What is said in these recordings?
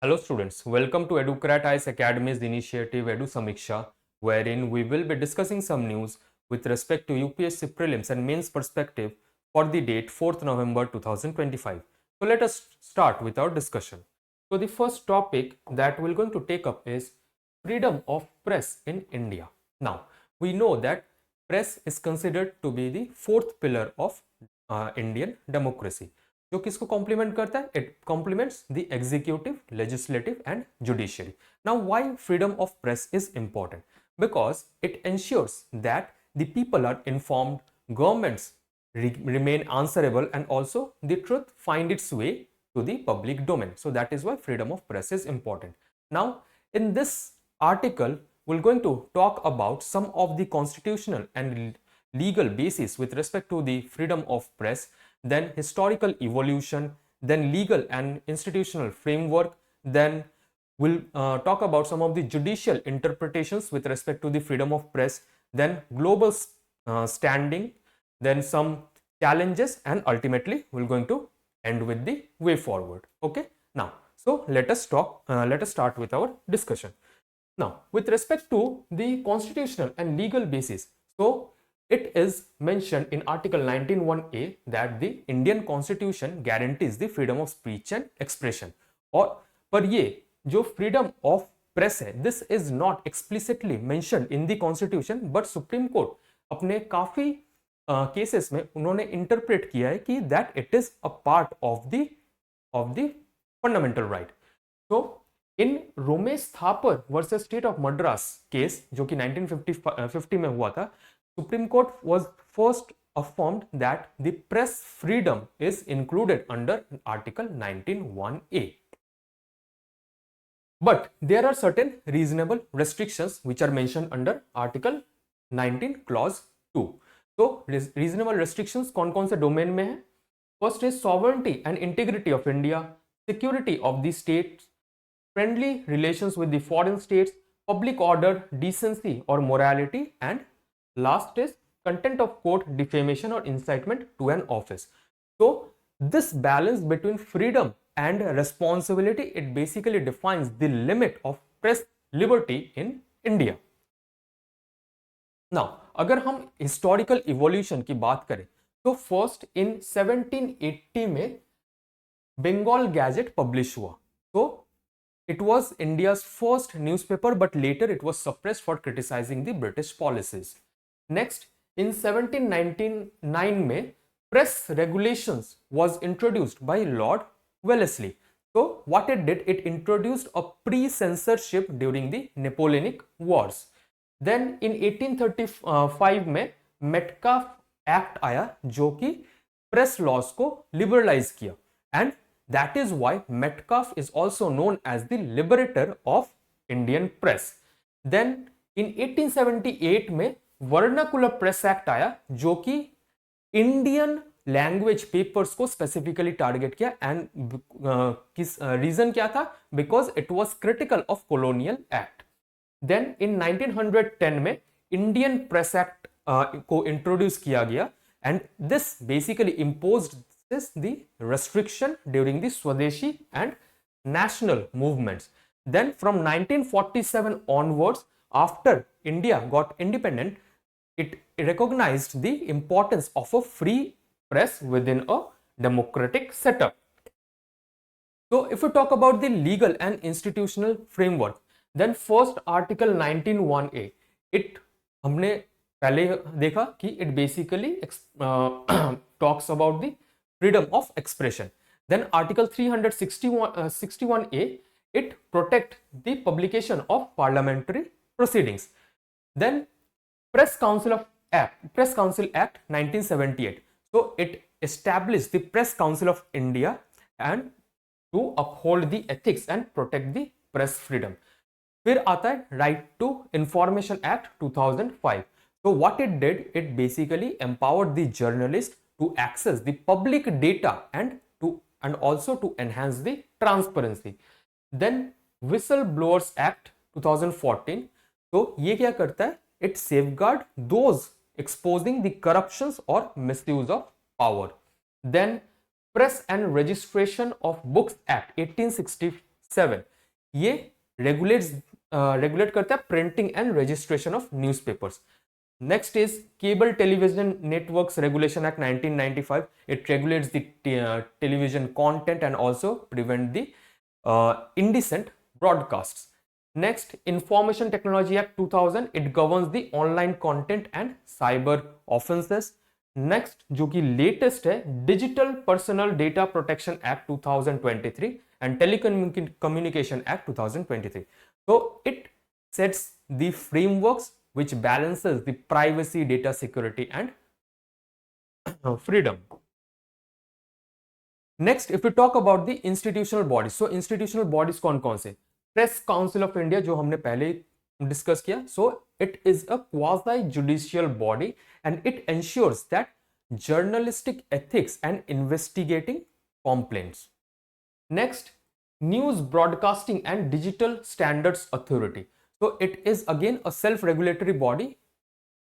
Hello students, welcome to Educrat IAS Academy's initiative Edu-Samiksha, wherein we will be discussing some news with respect to UPSC Prelims and Mains perspective for the date 4th November 2025. So let us start with our discussion. So the first topic that we're going to take up is freedom of press in India. Now, we know that press is considered to be the fourth pillar of Indian democracy. जो किसको complement करता है? It complements the executive, legislative and judiciary. Now why freedom of press is important? Because it ensures that the people are informed, governments remain answerable, and also the truth find its way to the public domain. So that is why freedom of press is important. Now in this article we're going to talk about some of the constitutional and legal basis with respect to the freedom of press, then historical evolution, then legal and institutional framework, then we'll talk about some of the judicial interpretations with respect to the freedom of press, then global standing, then some challenges, and ultimately we're going to end with the way forward. Okay, now so let us start with our discussion. Now with respect to the constitutional and legal basis, so it is mentioned in Article 19(1)(a) that the Indian Constitution guarantees the freedom of speech and expression. और पर ये जो freedom of press है, this is not explicitly mentioned in the Constitution, but Supreme Court अपने काफी cases में उन्होंने interpret किया है कि that it is a part of the fundamental right. So in Romesh Thapar versus State of Madras case जो कि 1950 में हुआ था, Supreme Court was first affirmed that the press freedom is included under Article 19(1)(a). But there are certain reasonable restrictions which are mentioned under Article 19 Clause 2. So reasonable restrictions कौन-कौन से domain में है? First is sovereignty and integrity of India, security of the states, friendly relations with the foreign states, public order, decency or morality, and last is content of court, defamation or incitement to an office. So this balance between freedom and responsibility, it basically defines the limit of press liberty in India. Now अगर हम historical evolution की बात करें तो first in 1780 में Bengal gadget publish हुआ. So it was India's first newspaper, but later it was suppressed for criticizing the British policies. Next, in 1799 में press regulations was introduced by Lord Wellesley. So what it did, it introduced a pre-censorship during the Napoleonic Wars. Then in 1835 में Metcalfe Act आया जो कि press laws को liberalize किया, and that is why Metcalfe is also known as the liberator of Indian press. Then in 1878 में vernacular press act आया जो कि इंडियन लैंग्वेज पेपर्स को स्पेसिफिकली टारगेट किया, एंड किस रीजन क्या था? Because it was critical of colonial act. Then in 1910 में इंडियन प्रेस एक्ट को इंट्रोड्यूस किया गया, and this basically imposed the restriction during the Swadeshi and national movements. Then from 1947 onwards, after India got independent, it recognized the importance of a free press within a democratic setup. So if we talk about the legal and institutional framework, then first Article 19(1)(a), it हमने पहले देखा कि it basically talks about the freedom of expression. Then Article 361(a), it protects the publication of parliamentary proceedings. Then Press Council Act 1978. So it established the Press Council of India and to uphold the ethics and protect the press freedom. फिर आता है Right to Information Act 2005. So what it did, it basically empowered the journalist to access the public data and also to enhance the transparency. Then Whistleblowers Act 2014. तो ये क्या करता है? It safeguard those exposing the corruptions or misuse of power. Then Press and Registration of Books Act 1866 7 ये regulate करता है printing and registration of newspapers. Next is Cable Television Networks Regulation Act 1995. It regulates the television content and also prevent the indecent broadcasts. Next, Information Technology Act 2000. It governs the online content and cyber offenses. Next, जो कि latest है, Digital Personal Data Protection Act 2023 and Telecommunication Act 2023. So it sets the frameworks which balances the privacy, data security and freedom. Next, if we talk about the institutional bodies, so institutional bodies कौन से? Press Council of India जो हमने पहले discuss किया. So it is a quasi judicial body and it ensures that journalistic ethics and investigating complaints. Next, News Broadcasting and Digital Standards Authority. तो it is again a self regulatory body.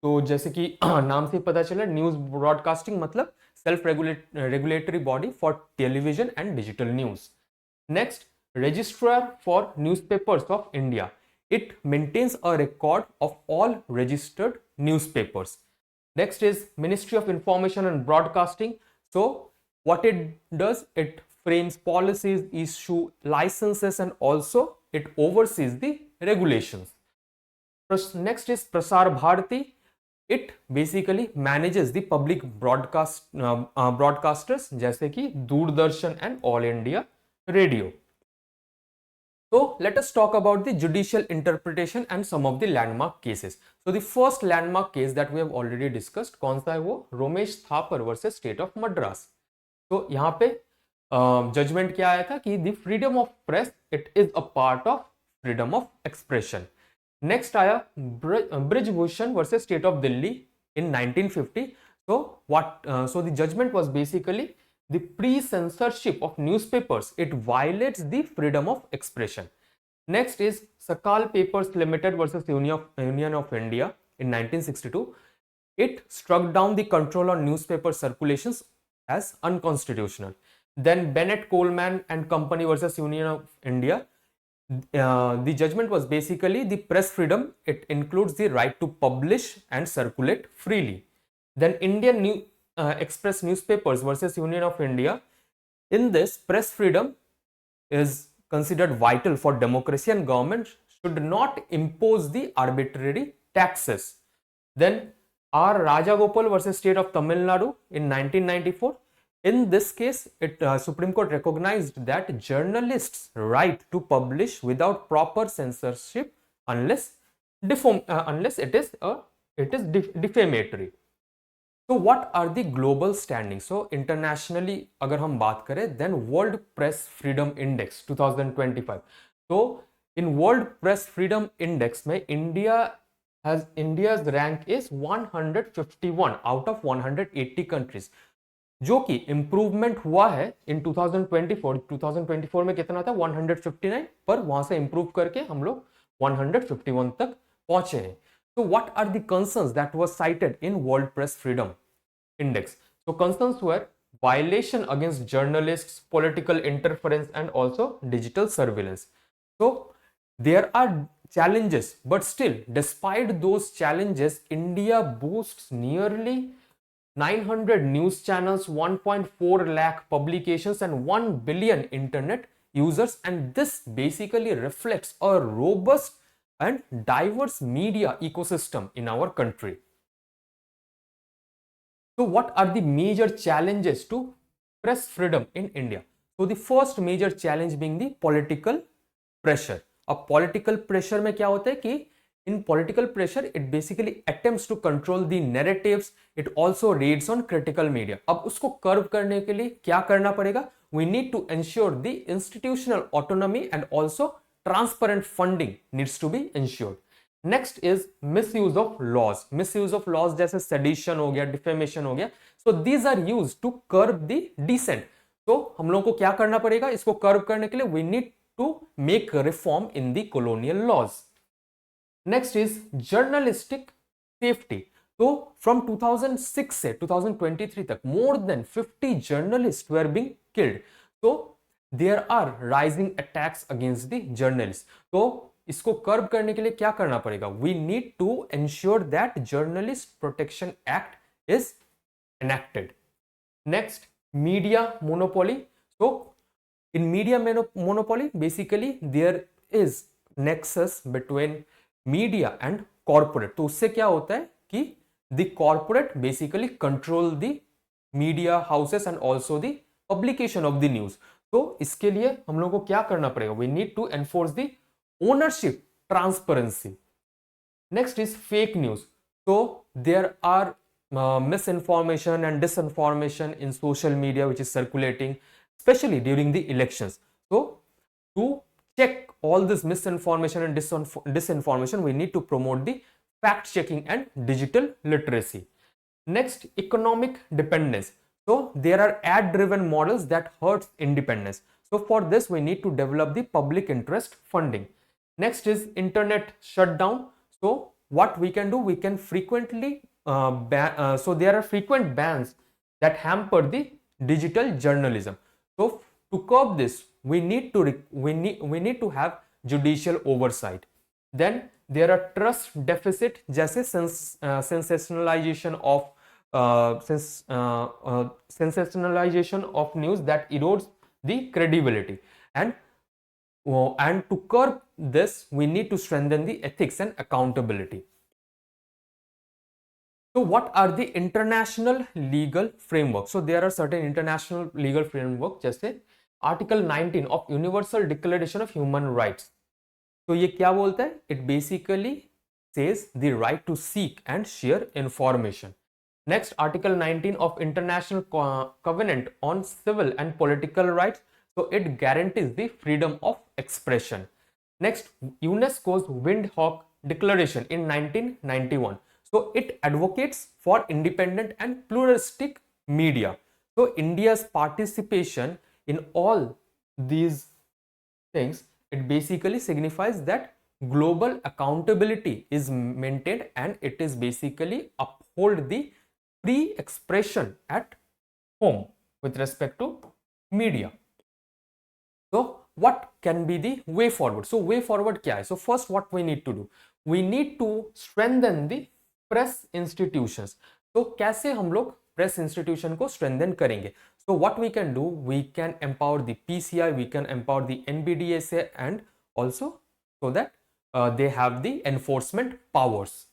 तो जैसे कि नाम से पता चला, news broadcasting मतलब self regulatory body for television and digital news. Next, registrar for newspapers of India. It maintains a record of all registered newspapers. Next is ministry of information and broadcasting. So what it does, it frames policies, issue licenses and also it oversees the regulations. Next is Prasar Bharati. It basically manages the public broadcasters जैसे कि Doordarshan and All India Radio. So let us talk about the judicial interpretation and some of the landmark cases. So the first landmark case that we have already discussed, कौन सा है वो? Romesh Thapar versus state of Madras. तो यहाँ पे judgement क्या आया था कि the freedom of press it is a part of freedom of expression. Next आया Brijbhushan versus state of Delhi in 1950. So the judgment was basically the pre-censorship of newspapers. It violates the freedom of expression. Next is Sakal Papers Limited versus Union of India in 1962. It struck down the control on newspaper circulations as unconstitutional. Then Bennett Coleman and Company versus Union of India. The judgment was basically the press freedom. It includes the right to publish and circulate freely. Then Indian Express newspapers versus Union of India. In this, press freedom is considered vital for democracy and government should not impose the arbitrary taxes. Then R. Rajagopal versus State of Tamil Nadu in 1994. In this case, Supreme Court recognized that journalists' right to publish without proper censorship unless it is defamatory. So what are the global standings? So internationally अगर हम बात करें, then World Press Freedom Index 2025. So in World Press Freedom Index में India's rank is 151 out of 180 countries. जो कि improvement हुआ है इन 2024 में कितना था 159, पर वहां से इंप्रूव करके हम लोग 151 तक पहुंचे हैं. So what are the concerns that were cited in World Press Freedom Index? So concerns were violation against journalists, political interference and also digital surveillance. So there are challenges, but still despite those challenges, India boasts nearly 900 news channels, 1.4 lakh publications and 1 billion internet users, and this basically reflects a robust and diverse media ecosystem in our country. So what are the major challenges to press freedom in India? So the first major challenge being the political pressure. अब political pressure में क्या होता है कि in political pressure it basically attempts to control the narratives. It also raids on critical media. अब उसको curve करने के लिए क्या करना पड़ेगा? We need to ensure the institutional autonomy and also transparent funding needs to be ensured. Next is misuse of laws. Misuse of laws जैसे sedition हो गया, defamation हो गया. So these are used to curb the dissent. तो हम लोगों को क्या करना पड़ेगा? इसको कर्व करने के लिए we need to make reform in the colonial laws. Next is journalistic safety. तो from 2006 से 2023 तक more than 50 journalists were being killed. So there are rising attacks against the journalists. तो इसको कर्ब करने के लिए क्या करना पड़ेगा? We need to ensure that Journalist Protection Act is enacted. Next, media monopoly. So in media monopoly, basically there is nexus between media and corporate. तो उससे क्या होता है कि the corporate basically control the media houses and also the publication of the news. तो इसके लिए हम लोगों को क्या करना पड़ेगा? We need to enforce the ownership transparency. Next is fake news. So there are misinformation and disinformation in social media which is circulating, especially during the elections. So to check all this misinformation and disinformation, we need to promote the fact checking and digital literacy. Next, economic dependence. So there are ad driven models that hurts independence. So for this we need to develop the public interest funding. Next is internet shutdown. So what we can do, we can frequently so there are frequent bans that hamper the digital journalism. So to curb this, we need to have judicial oversight. Then there are trust deficit, जैसे sensationalization of news that erodes the credibility. And to curb this, we need to strengthen the ethics and accountability. So what are the international legal frameworks? So there are certain international legal framework जैसे Article 19 of Universal Declaration of Human Rights. तो ये क्या बोलता है? It basically says the right to seek and share information. Next, Article 19 of International Covenant on Civil and Political Rights. So it guarantees the freedom of expression. Next, UNESCO's Windhoek Declaration in 1991. So it advocates for independent and pluralistic media. So India's participation in all these things, it basically signifies that global accountability is maintained and it is basically uphold the free expression at home with respect to media. So what can be the way forward? So way forward kya hai? So first what we need to do? We need to strengthen the press institutions. So कैसे हम लोग press institution को strengthen करेंगे? So what we can do, we can empower the PCI, we can empower the NBDSA and also so that they have the enforcement powers.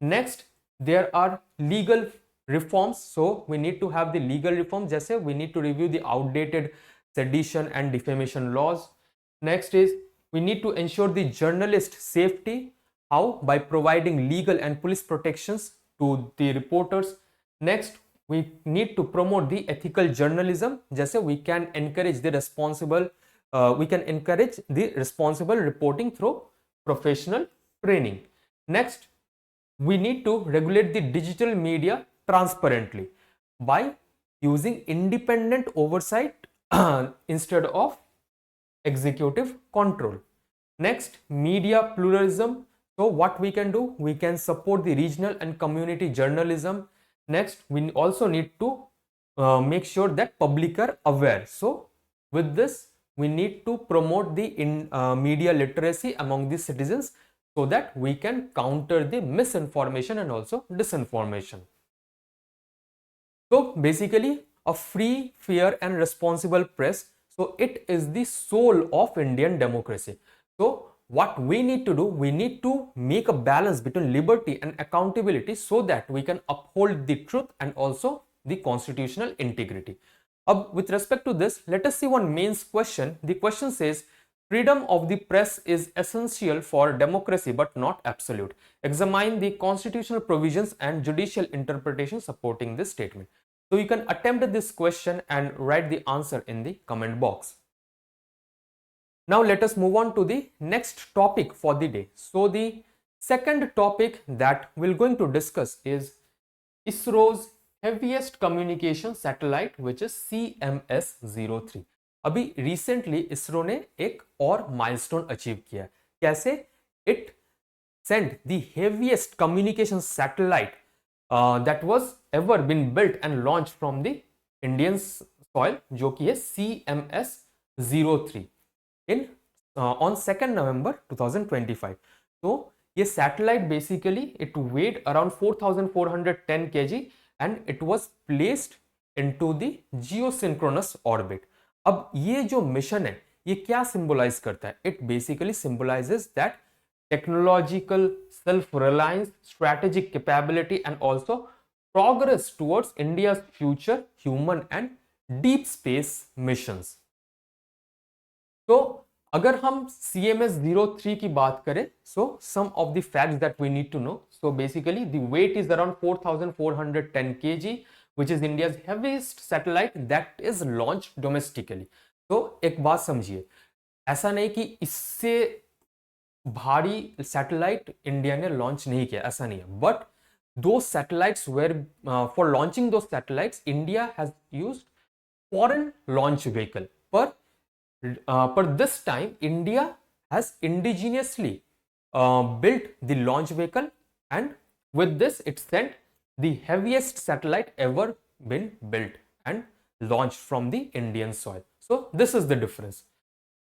Next, there are legal reforms. So we need to have the legal reforms. जैसे we need to review the outdated sedition and defamation laws. Next is we need to ensure the journalist safety. How? By providing legal and police protections to the reporters. Next, we need to promote the ethical journalism. जैसे we can encourage the responsible reporting through professional training. Next, we need to regulate the digital media transparently by using independent oversight instead of executive control. Next, media pluralism. So what we can do, we can support the regional and community journalism. Next, we also need to make sure that public are aware. So with this, we need to promote the media literacy among the citizens so that we can counter the misinformation and also disinformation. So basically a free, fair and responsible press. So it is the soul of Indian democracy. So what we need to do, we need to make a balance between liberty and accountability so that we can uphold the truth and also the constitutional integrity. With respect to this, let us see one mains question. The question says, freedom of the press is essential for democracy but not absolute. Examine the constitutional provisions and judicial interpretation supporting this statement. So you can attempt this question and write the answer in the comment box. Now let us move on to the next topic for the day. So the second topic that we're going to discuss is ISRO's heaviest communication satellite, which is CMS-03. अभी recently ISRO ने एक और milestone achieve किया. कैसे? It sent the heaviest communication satellite that was ever been built and launched from the Indian soil, जो कि है CMS 03 in on 2nd November 2025. So ये satellite basically it weighed around 4410 kg and it was placed into the geosynchronous orbit. अब ये जो mission है ये क्या सिंबलाइज करता है? It basically symbolizes that technological self reliance, strategic capability and also progress towards India's future human and deep space missions. तो अगर हम CMS 03 की बात करें, so some of the facts that we need to know. So basically the weight is around 4410 kg, which is India's heaviest satellite that is launched domestically. तो एक बात समझिए, ऐसा नहीं कि इससे भारी सैटेलाइट इंडिया ने लॉन्च नहीं किया, ऐसा नहीं है, but those satellites were for launching those satellites India has used foreign launch vehicle, but this time India has indigenously built the launch vehicle, and with this it sent the heaviest satellite ever been built and launched from the Indian soil. So this is the difference.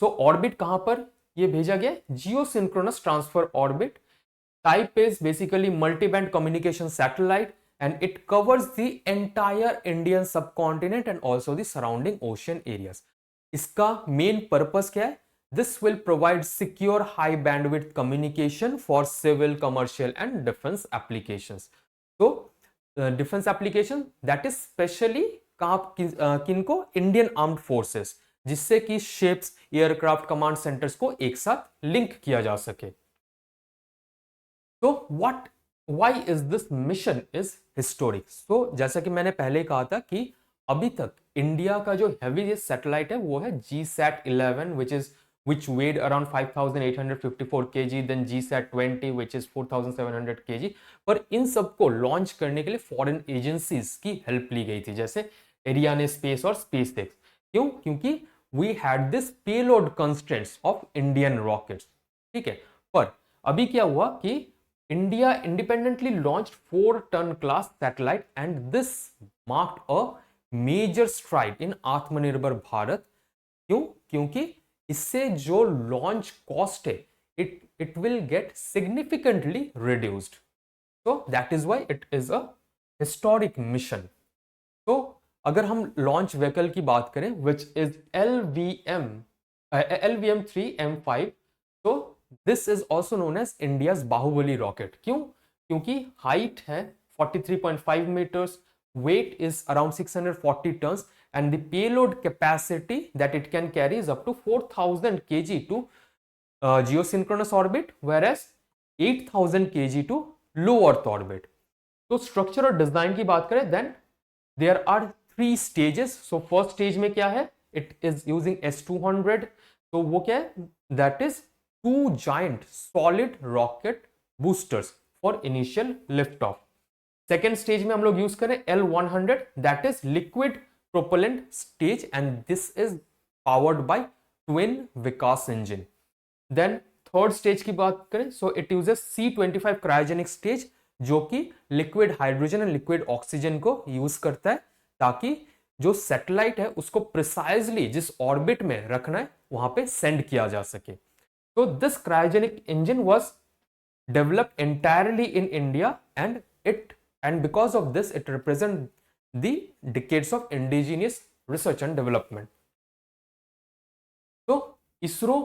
So orbit कहां पर ये भेजा गया? Geosynchronous transfer orbit. Type is basically multi-band communication satellite and it covers the entire Indian subcontinent and also the surrounding ocean areas. इसका main purpose क्या है? This will provide secure high bandwidth communication for civil, commercial and defense applications. So defense application that is specially किनको? Indian Armed Forces, जिससे कि ships, aircraft, command centers को एक साथ link किया जा सके. तो why is this mission is historic? So जैसा कि मैंने पहले कहा था कि अभी तक इंडिया का जो हेवीएस्ट सैटेलाइट है वो है GSAT-11 which weighed around 5854 kg, then GSAT-20 which is 4700 kg. पर इन सबको लॉन्च करने के लिए फॉरेन एजेंसीज की हेल्प ली गई थी, जैसे एरियाने स्पेस और स्पेसएक्स. क्यों? क्योंकि we had this payload constraints of Indian rockets. ठीक है, पर अभी क्या हुआ कि India independently launched 4-ton class satellite and this marked a major stride in आत्मनिर्भर भारत. क्यों? क्योंकि इससे जो लॉन्च कॉस्ट है it will get significantly reduced. So that is why it is a historic mission. तो अगर हम लॉन्च व्हीकल की बात करें which is LVM-3M5, तो this is also known as India's Baahubali rocket. क्यों? क्योंकि हाइट है 43.5 metres, weight is around 640 tons and the payload capacity that it can carry is up to 4000 kg to geosynchronous orbit, whereas 8000 kg to low earth orbit. तो structure और design की बात करें then there are 3 stages. So first stage में क्या है? It is using S200. तो वो क्या है? That is 2 giant solid rocket boosters for initial liftoff. Second stage में हम लोग यूज करें L100, that is liquid propellant stage and this is powered by twin Vikas engine. Then third stage की बात करें, so it uses C25 cryogenic stage, जो कि liquid hydrogen and liquid oxygen को यूज करता है ताकि जो सैटेलाइट है उसको प्रिसाइजली जिस ऑर्बिट में रखना है वहां पे सेंड किया जा सके. So this cryogenic engine was developed entirely in India and because of this it represents the decades of indigenous research and development. तो इसरो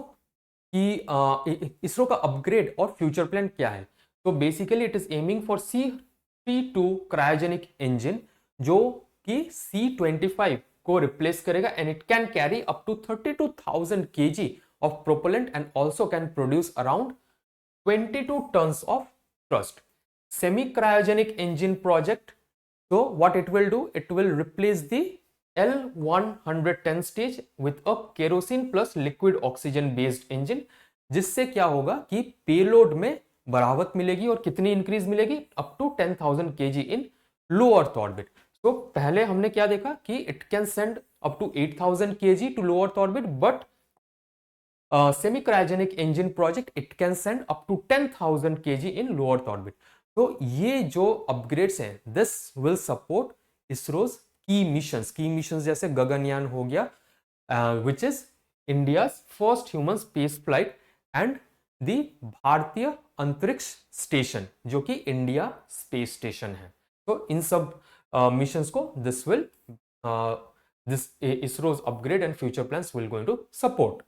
का अपग्रेड और फ्यूचर प्लान क्या है? तो basically it is aiming for C32 cryogenic engine जो कि C25 को replace करेगा and it can carry up to 32,000 kg of propellant and also can produce around 22 tons of thrust. Semi cryogenic engine project, so what it will do, it will replace the L110 stage with a kerosene plus liquid oxygen based engine, जिससे क्या होगा कि payload में बढ़ावत मिलेगी और कितनी increase मिलेगी? Up to 10,000 kg in low earth orbit. तो पहले हमने क्या देखा कि it can send up to 8,000 kg to low earth orbit, but semi cryogenic engine project it can send up to 10,000 kg in low earth orbit. तो ये जो upgrades हैं this will support ISRO's key missions जैसे गगनयान हो गया which is India's first human space flight and the भारतीय अंतरिक्ष station जो कि इंडिया स्पेस स्टेशन है. तो इन सब मिशंस को this ISRO's upgrade and future plans will going to support.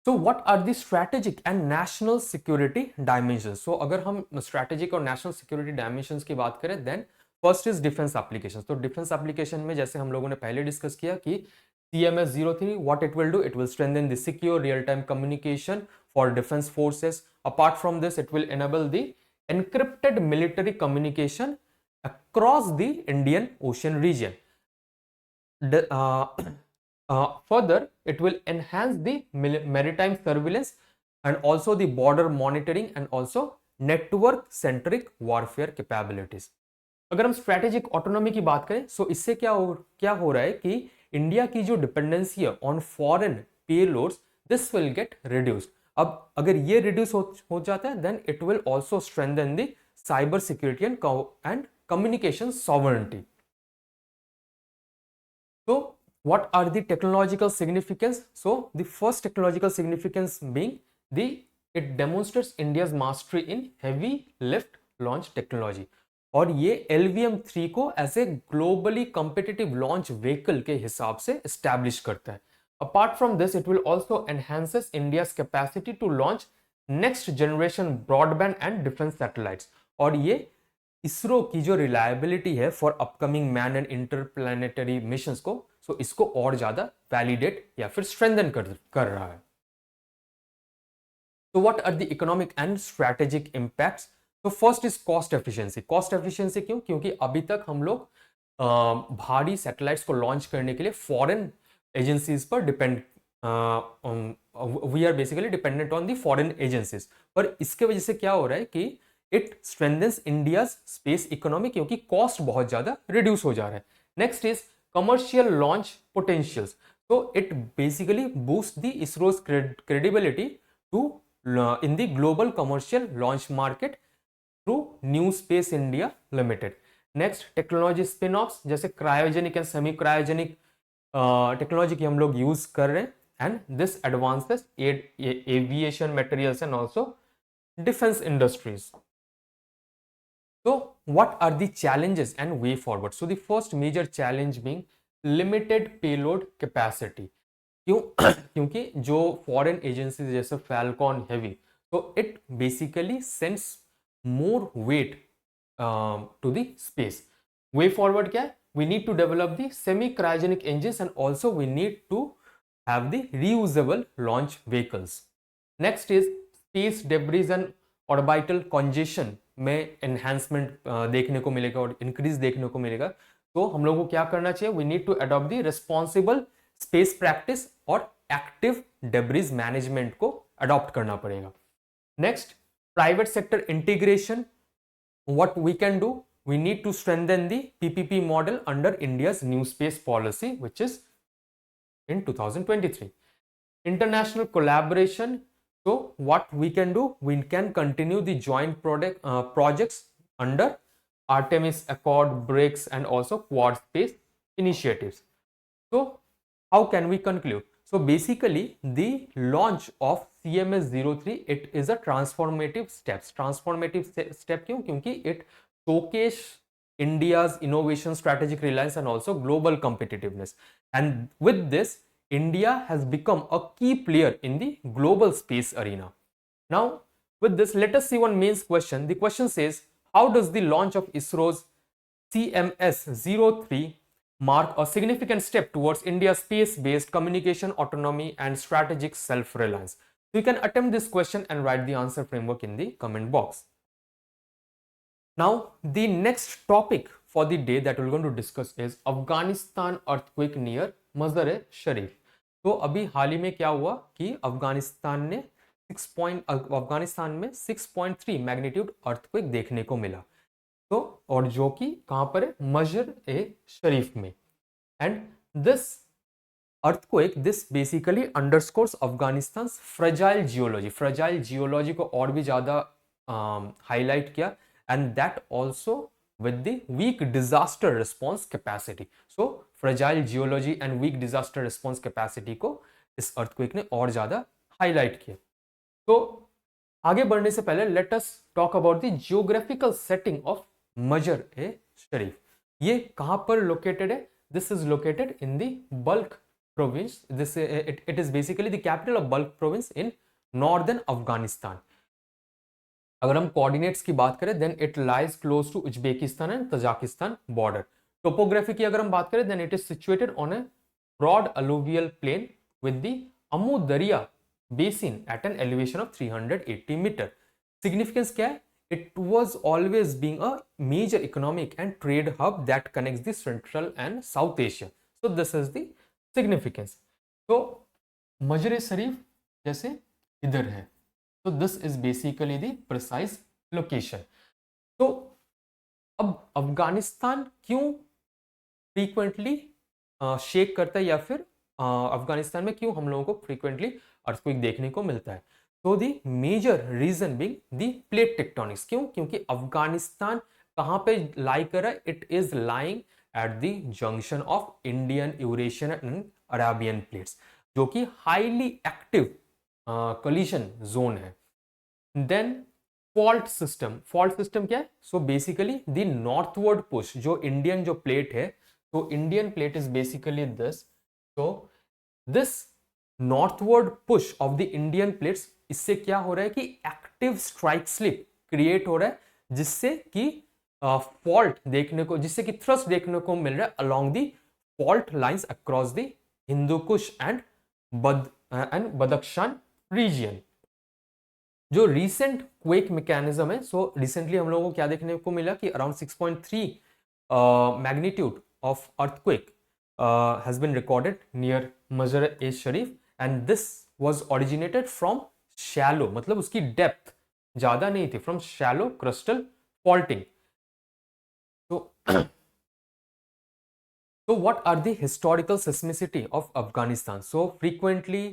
So what are the strategic and national security dimensions? So अगर हम strategic और national security dimensions की बात करें, then first is defense applications. तो defense application में जैसे हम लोगों ने पहले डिस्कस किया कि CMS-03 what it will do, it will strengthen the secure real-time communication for defense forces. Apart from this, it will enable the encrypted military communication across the Indian Ocean region. Further, it will enhance the maritime surveillance and also the border monitoring and also network centric warfare capabilities. अगर हम strategic autonomy की बात करें, सो इससे क्या हो रहा है कि इंडिया की जो डिपेंडेंसी है on foreign payloads, this will get reduced. अब अगर ये रिड्यूस हो जाता है, then it will also strengthen the cyber security and communication sovereignty. So what are the technological significance? So the first technological significance being it demonstrates India's mastery in heavy lift launch technology. और ये LVM-3 को as a globally competitive launch vehicle के हिसाब से establish करता है. Apart from this, it will also enhances India's capacity to launch next generation broadband and defence satellites. और ये इसरो की जो रिलायबिलिटी है for upcoming man and interplanetary missions को, सो इसको और ज्यादा वैलिडेट या फिर स्ट्रेंथन कर रहा है. So what are the economic and strategic impacts? So first is cost efficiency. Cost efficiency क्यों? क्योंकि अभी तक हम लोग भारी सैटेलाइट्स को लॉन्च करने के लिए फॉरेन एजेंसीज पर we are basically dependent on the foreign agencies. पर इसके वजह से क्या हो रहा है कि it strengthens India's space economy, क्योंकि कॉस्ट बहुत ज्यादा रिड्यूस हो जा रहा है. Next is commercial launch potentials. तो it basically boost the ISRO's credibility to in the global commercial launch market through New Space India Limited. Next, technology spin-offs जैसे cryogenic and semi cryogenic technology की हम लोग use कर रहे हैं, and this advances aviation materials and also defence industries. So what are the challenges and way forward? So the first major challenge being limited payload capacity. क्यों? क्योंकि जो foreign agency जैसे फैल्कॉन हेवी, तो it basically sends more weight to the space. Way forward क्या है? We need to develop the semi cryogenic engines and also we need to have the reusable launch vehicles. Next is space debris and orbital congestion में enhancement देखने को मिलेगा और increase देखने को मिलेगा. तो हम लोगों को क्या करना चाहिए? We need to adopt the responsible space practice और एक्टिव डेब्रिज मैनेजमेंट को अडॉप्ट करना पड़ेगा. Next, private sector integration. What we can do? We need to strengthen the PPP model under India's new space policy which is in 2023. International collaboration. So what we can do? We can continue the joint projects under Artemis Accord, BRICS and also Quad Space initiatives. So how can we conclude? So basically the launch of CMS-03, it is a transformative step. Transformative step क्यों? क्योंकि it showcase India's innovation, strategic reliance and also global competitiveness. And with this, India has become a key player in the global space arena. Now, with this, let us see one main question. The question says, how does the launch of ISRO's CMS-03 mark a significant step towards India's space-based communication autonomy and strategic self-reliance? So you can attempt this question and write the answer framework in the comment box. Now, the next topic for the day that we're going to discuss is Afghanistan earthquake near Mazar-e-Sharif. तो अभी हाल ही में क्या हुआ कि अफगानिस्तान में 6.3 magnitude earthquake देखने को मिला. तो और जो कि कहां पर है? मज़र-ए-शरीफ में. And this earthquake, this basically underscores Afghanistan fragile geology को और भी ज्यादा हाईलाइट किया, and that also with the weak disaster response capacity. So fragile geology and weak disaster response capacity को इस earthquake ने और ज्यादा highlight किया. तो आगे बढ़ने से पहले let us talk about the geographical setting of Mazar i Sharif. ये कहां पर लोकेटेड है? This is located in the Balkh province. This it is basically the capital of Balkh province in northern Afghanistan. अगर हम कोऑर्डिनेट्स की बात करें then it lies close to Uzbekistan and Tajikistan border. Topography की अगर हम बात करें then it is situated on a broad alluvial plain with the Amu दरिया basin at an elevation of 380 meter. Significance क्या है? It was always being a major economic and trade hub that connects the Central and South Asia. So this is the significance. So मजर शरीफ जैसे इधर है. So this is basically the precise location. तो अब अफगानिस्तान क्यों frequently shake करता है या फिर अफगानिस्तान में क्यों हम लोगों को फ्रीक्वेंटली अर्थक्वेक देखने को मिलता है? तो the major reason being the plate tectonics. क्यों? क्योंकि अफगानिस्तान कहां पे लाई कर रहा है? It is lying at the junction of Indian, Eurasian and Arabian plates, जो कि हाईली एक्टिव कोलिशन जोन है. Then fault system. Fault system क्या है? So basically the northward push, जो इंडियन जो प्लेट है, तो Indian plate is basically this. तो this northward push of the Indian plates, इससे क्या हो रहा है कि एक्टिव स्ट्राइक स्लिप क्रिएट हो रहा है, जिससे कि फॉल्ट देखने को, जिससे कि थ्रस्ट देखने को मिल रहा है along the fault lines across the Hindu Kush and Badakhshan region. जो रीसेंट क्वेक मैकेनिज्म है, सो रिसेंटली हम लोगों को क्या देखने को मिला कि around 6.3 magnitude of earthquake has been recorded near Mazar-e-Sharif, and this was originated from shallow, मतलब उसकी डेप्थ ज्यादा नहीं थी, from shallow crustal faulting. So what are the historical seismicity of Afghanistan? So frequently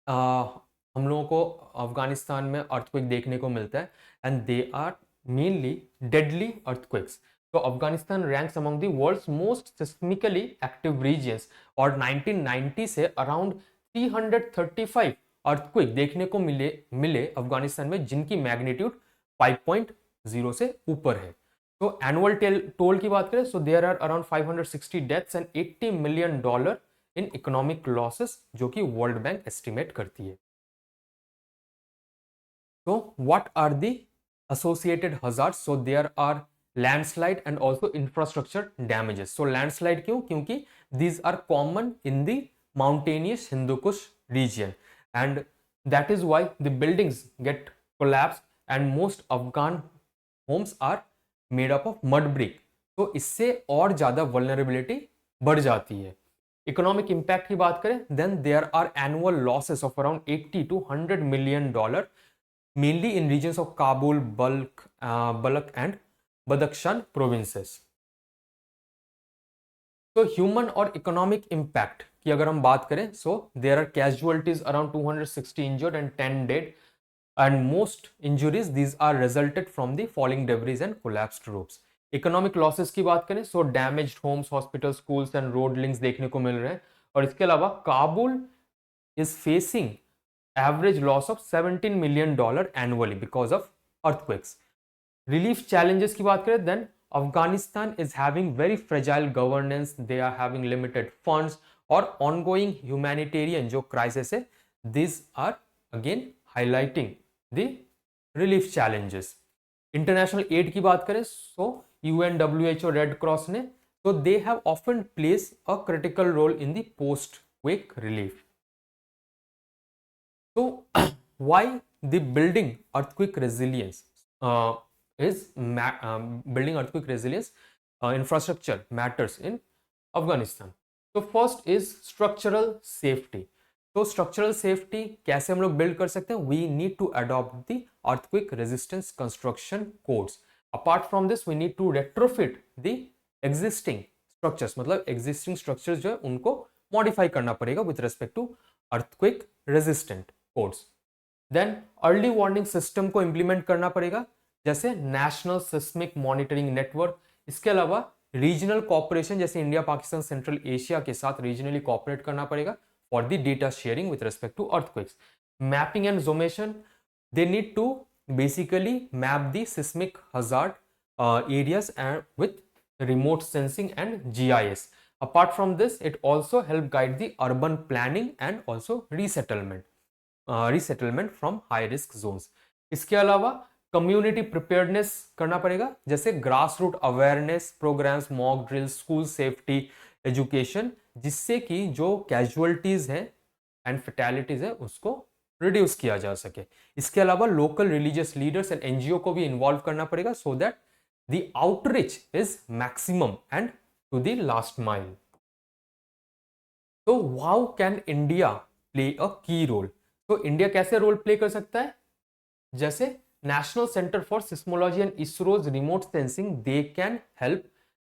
हम लोगों को अफगानिस्तान में अर्थक्वेक देखने को मिलता है, and they are mainly deadly earthquakes. तो Afghanistan ranks among the world's most seismically active regions, और 1990 से अराउंड 335 अर्थक्वेक देखने को मिले अफगानिस्तान में, जिनकी मैग्नीट्यूड 5.0 से ऊपर है. तो एनुअल टोल की बात करें, so there are around 560 deaths and $80 million in economic losses, जो कि वर्ल्ड बैंक एस्टिमेट करती है. तो what are the associated hazards? So there are landslide and also infrastructure damages. So landslide क्यों? क्योंकि these are common in the mountainous Hindu Kush region, and that is why the buildings get collapse and most Afghan homes are made up of mud brick. तो इससे और ज्यादा vulnerability बढ़ जाती है. Economic impact की बात करें then there are annual losses of around 80 to 100 million dollar, mainly in regions of Kabul, Balkh and Badakhshan provinces. तो ह्यूमन और इकोनॉमिक इंपैक्ट की अगर हम बात करें, so there are casualties around 260 injured and 10 dead, and most injuries these are resulted from the falling debris and collapsed ropes. Economic losses की बात करें, so damaged homes, hospital, schools and road links देखने को मिल रहे हैं. और इसके अलावा Kabul is facing average loss of $17 million annually because of earthquakes. Relief challenges की बात करें then Afghanistan is having very fragile governance, they are having limited funds और ऑनगोइंग ह्यूमैनिटेरियन जो क्राइसिस है, this are again highlighting the relief challenges. International aid की बात करें, so UNWHO, Red Cross ने, so they have often plays a critical role in the post-quake relief. So why the building earthquake resilience infrastructure matters in Afghanistan? So first is structural safety. तो structural safety कैसे हम लोग build कर सकते हैं? We need to adopt the earthquake resistance construction codes. Apart from this we need to retrofit the existing structures, मतलब existing structures जो है उनको मॉडिफाई करना पड़ेगा with respect to earthquake resistant codes. Then early warning system को implement करना पड़ेगा, जैसे नेशनल सिस्मिक मॉनिटरिंग नेटवर्क. इसके अलावा रीजनल कॉपरेशन, जैसे इंडिया पाकिस्तान सेंट्रल एशिया के साथ रीजनली कॉपरेट करना पड़ेगा for the data sharing with respect to earthquakes. Mapping and zonation, they need to basically map the seismic hazard areas and with remote sensing and GIS. Apart from this, it also help guide the urban planning and also resettlement from high risk zones. इसके अलावा community preparedness करना पड़ेगा, जैसे grass root awareness programmes, mock drill, school safety education, जिससे कि जो casualties है and फैटेलिटीज है उसको रिड्यूस किया जा सके. इसके अलावा local religious leaders and NGO को भी इन्वॉल्व करना पड़ेगा so that the outreach is maximum and to the last mile. तो how can India play a key role? तो इंडिया कैसे रोल प्ले कर सकता है? जैसे national centre for seismology and ISRO's remote sensing, they can help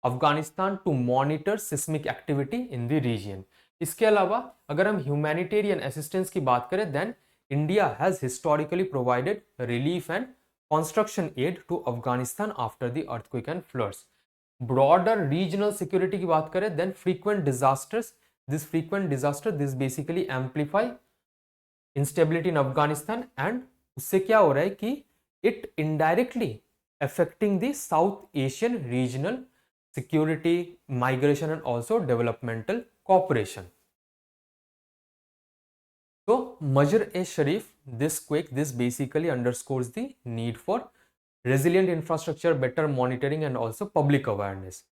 Afghanistan to monitor seismic activity in the region. इसके अलावा अगर हम ह्यूमैनिटेरियन असिस्टेंस की बात करें, then India has historically provided relief and construction aid to Afghanistan after the earthquake and floods. Broader regional security की बात करें, then frequent disasters. This basically amplify instability in Afghanistan, and उससे क्या हो रहा है कि it indirectly affecting the South Asian regional security, migration and also developmental cooperation. So Majr-e-Sharif, this basically underscores the need for resilient infrastructure, better monitoring and also public awareness.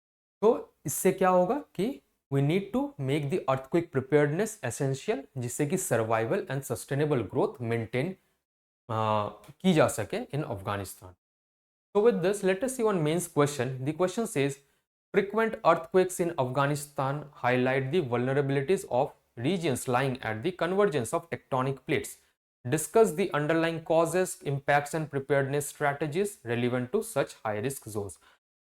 तो इससे क्या होगा कि we need to make the earthquake preparedness essential, जिससे कि survival and sustainable growth maintain की जा सके in Afghanistan. So with this, let us see one mains question. The question says, frequent earthquakes in Afghanistan highlight the vulnerabilities of regions lying at the convergence of tectonic plates. Discuss the underlying causes, impacts and preparedness strategies relevant to such high risk zones.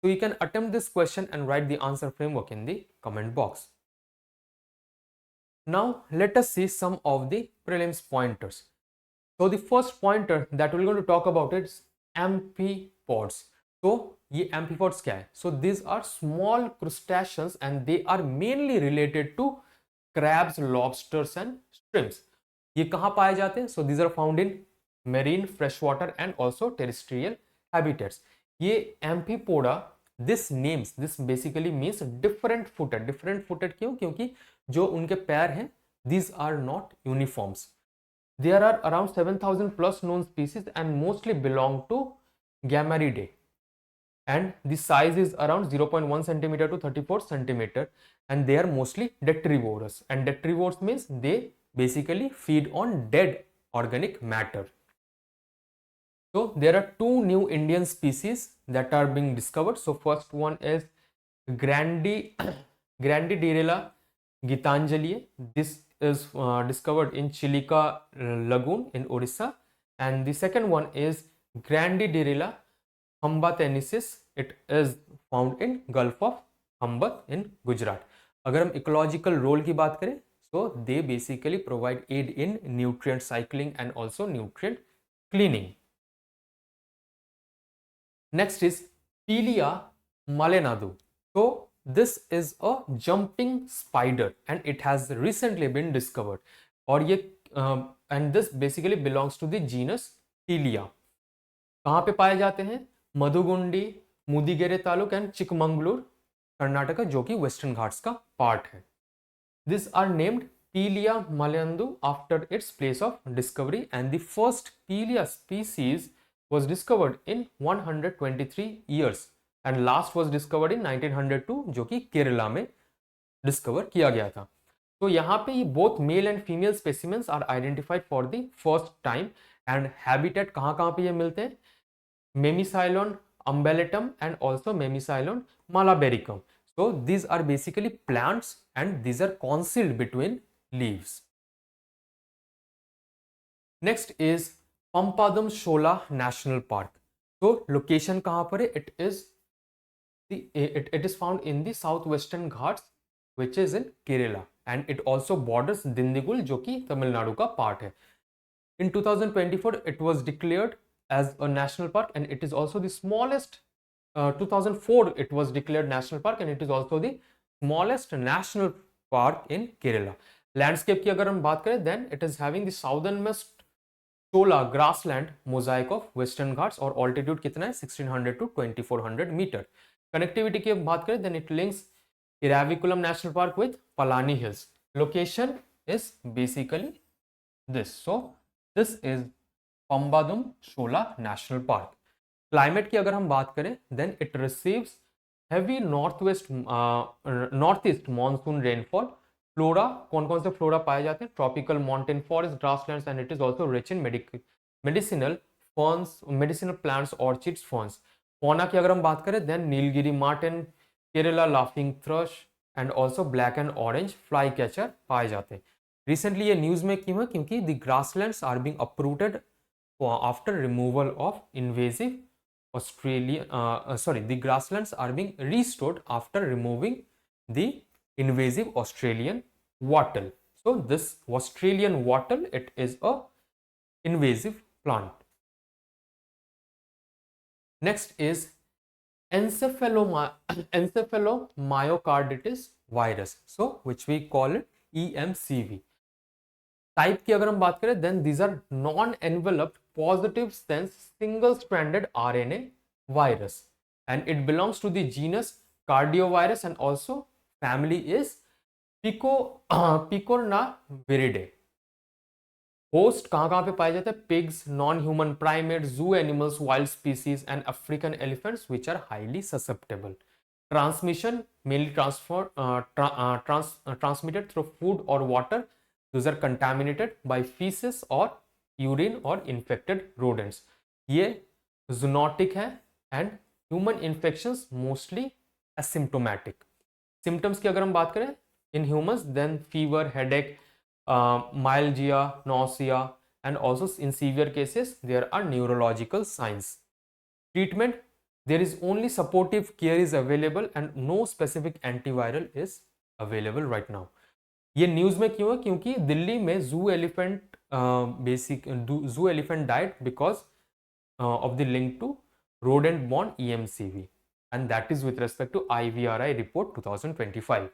So you can attempt this question and write the answer framework in the comment box. Now let us see some of the prelims pointers. So the first pointer that we're going to talk about is amphipods. So ये amphipods क्या है? So these are small crustaceans and they are mainly related to crabs, lobsters and shrimps. ये कहाँ पाए जाते हैं? So these are found in marine, freshwater and also terrestrial habitats. ये amphipoda, this basically means different footed. Different footed क्यों? क्योंकि जो उनके पैर हैं, these are not uniforms. There are around 7,000 plus known species and mostly belong to Gammaridae. And the size is around 0.1 centimeter to 34 centimeter, and they are mostly detrivorous. And detrivorous means they basically feed on dead organic matter. So there are two new Indian species that are being discovered. So first one is Grandidirella gitanjaliae. This is discovered in Chilika Lagoon in Orissa, and the second one is Grandidirella humbatensis. It is found in Gulf of Humbat in Gujarat. अगर हम ecological role की बात करें, so they basically provide aid in nutrient cycling and also nutrient cleaning. Next is Pilia malenadu. So this is a jumping spider and it has recently been discovered. और ये and this basically belongs to the genus Pilia. कहाँ पे पाए जाते हैं? मधुगुंडी, Mudigere taluk and Chikmagalur, Karnataka, जो कि western Ghats का पार्ट है. This are named Pilea Malayandu after its place of discovery and the first Pilea species was discovered in 123 years and last was discovered in 1902, जो कि केरला में डिस्कवर किया गया था. तो यहाँ पे ये both male and female specimens are identified for the first time and habitat कहाँ पे ये मिलते हैं? Memicylon umbellatum and also Memicylon malabaricum. So these are basically plants and these are concealed between leaves. Next is Pampadum Shola National Park. So location कहाँ पर है? It is found in the southwestern Ghats, which is in Kerala, and it also borders Dindigul, जो कि तमिलनाडु का part है. In 2024, it was declared as a national park and it is also the smallest 2004 it was declared national park and it is also the smallest national park in Kerala. Landscape की अगर हम बात करें then it is having the southernmost Chola grassland mosaic of Western Ghats और altitude कितना है 1600 to 2400 metre. Connectivity की बात करें then it links Eraviculam National Park with Palani Hills. Location is basically this. So this is Pambadum Shola National Park. Climate की अगर हम बात करें then it receives heavy northeast monsoon rainfall. Flora कौन कौन से फ्लोरा पाए जाते हैं? Tropical mountain forest, grasslands and it is also rich in medicinal ferns, medicinal plants, orchids, ferns. Fauna की अगर हम बात करें then Nilgiri marten, Kerala laughing thrush and also black and orange fly catcher पाए जाते हैं. रिसेंटली ये न्यूज में क्यों है? क्योंकि the grasslands are being approved after removal of invasive the grasslands are being restored after removing the invasive Australian wattle. So this Australian wattle, it is a invasive plant. Next is encephalomyocarditis virus, so which we call it EMCV. Type की अगर हम बात करें then these are non enveloped positive sense single stranded RNA virus and it belongs to the genus cardiovirus and also family is picornaviridae. Host कहां पे पाए जाते हैं? Pigs, non human primate, zoo animals, wild species and African elephants which are highly susceptible. Transmission mainly transmitted through food or water. Those are contaminated by feces or urine or infected rodents. ये zoonotic है and human infections mostly asymptomatic. Symptoms की अगर हम बात करें in humans then fever, headache, myalgia, nausea and also in severe cases there are neurological signs. Treatment, there is only supportive care is available and no specific antiviral is available right now. ये news में क्यों है? क्योंकि दिल्ली में zoo elephant died because of the link to rodent borne EMCV and that is with respect to IVRI report 2025.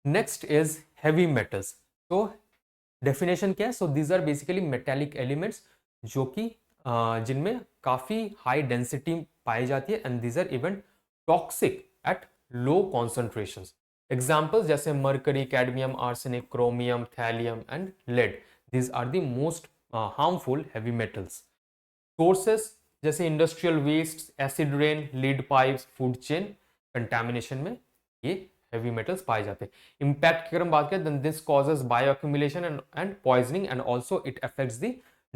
Next is heavy metals. So definition क्या है? So these are basically metallic elements जो कि जिनमें काफी high density पाई जाती है and these are even toxic at low concentrations. Examples जैसे mercury, cadmium, arsenic, chromium, thallium and lead. These are the most harmful heavy metals. Sources जैसे industrial wastes, acid rain, lead pipes, food chain contamination में ये heavy metals पाए जाते हैं. Impact की अगर हम बात करें then this causes bioaccumulation and poisoning and also it affects the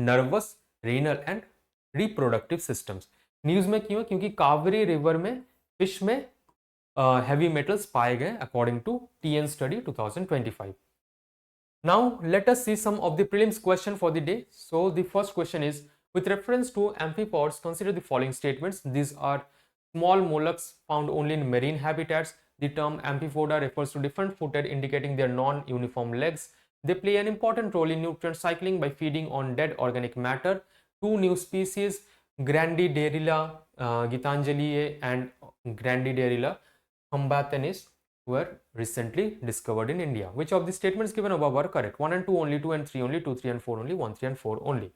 nervous, renal and reproductive systems. News में क्यों? क्योंकि कावेरी रिवर में फिश में heavy metals पाए गए according to TN study 2025. Now let us see some of the prelims question for the day. So the first question is, with reference to amphipods, consider the following statements. These are small mollusks found only in marine habitats. The term amphipoda refers to different footed, indicating their non-uniform legs. They play an important role in nutrient cycling by feeding on dead organic matter. Two new species, Grandidarilla gitanjaliae and Grandidarilla humbatenis, were recently discovered in India. Which of the statements given above are correct? 1 and 2 only, 2 and 3 only, 2, 3 and 4 only, 1, 3 and 4 only.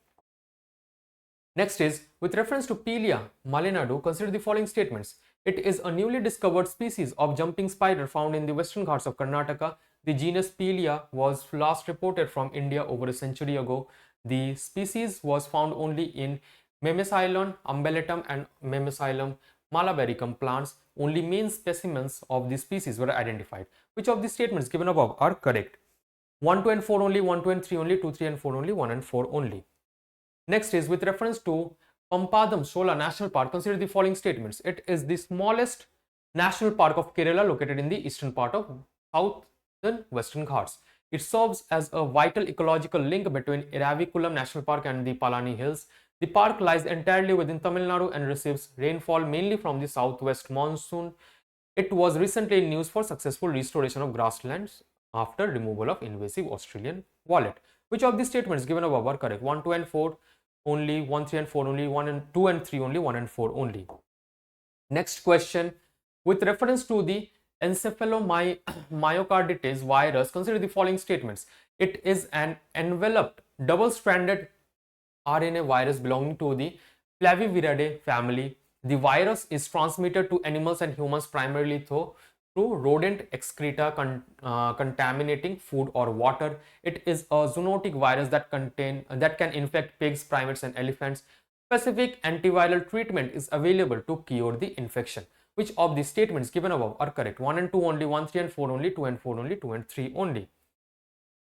Next is, with reference to Pelia malinadu, consider the following statements. It is a newly discovered species of jumping spider found in the western Ghats of Karnataka. The genus Pelia was last reported from India over a century ago. The species was found only in Memesylon umbellitum and Memesylon malabaricum plants. Only main specimens of this species were identified. Which of the statements given above are correct? 1, 2 and 4 only, 1, 2 and 3 only, 2, 3 and 4 only, 1 and 4 only. Next is, with reference to Pampadam Shola National Park, consider the following statements. It is the smallest national park of Kerala, located in the eastern part of southern Western Ghats. It serves as a vital ecological link between Eraviculam National Park and the Palani Hills. The park lies entirely within Tamil Nadu and receives rainfall mainly from the southwest monsoon. It was recently in news for successful restoration of grasslands after removal of invasive Australian wallet. Which of these statements given above are correct? 1, 2 and 4 only, 1, 3 and 4 only, 1 and 2 and 3 only, 1 and 4 only. Next question, with reference to the encephalomyocarditis virus, consider the following statements. It is an enveloped double-stranded RNA virus belonging to the Flaviviridae family. The virus is transmitted to animals and humans primarily through rodent excreta contaminating food or water. It is a zoonotic virus that can infect pigs, primates, and elephants. Specific antiviral treatment is available to cure the infection. Which of the statements given above are correct? 1 and 2 only, 1, 3 and 4 only, 2 and 4 only, 2 and 3 only.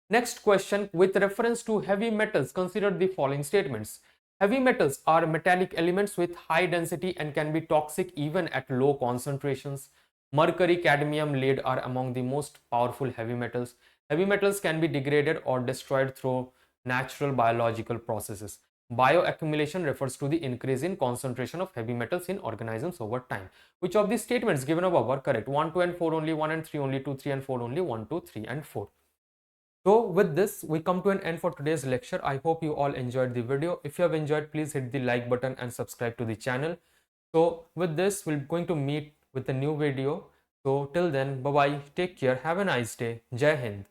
Next question, with reference to heavy metals, consider the following statements. Heavy metals are metallic elements with high density and can be toxic even at low concentrations. Mercury, cadmium, lead are among the most powerful heavy metals. Heavy metals can be degraded or destroyed through natural biological processes. Bioaccumulation refers to the increase in concentration of heavy metals in organisms over time. Which of these statements given above are correct? 1, 2 and 4 only, 1 and 3 only, 2, 3 and 4 only, 1, 2, 3 and 4. So with this, we come to an end for today's lecture. I hope you all enjoyed the video. If you have enjoyed, please hit the like button and subscribe to the channel. So with this, we're going to meet with a new video. So till then, bye bye, take care, have a nice day, Jai Hind.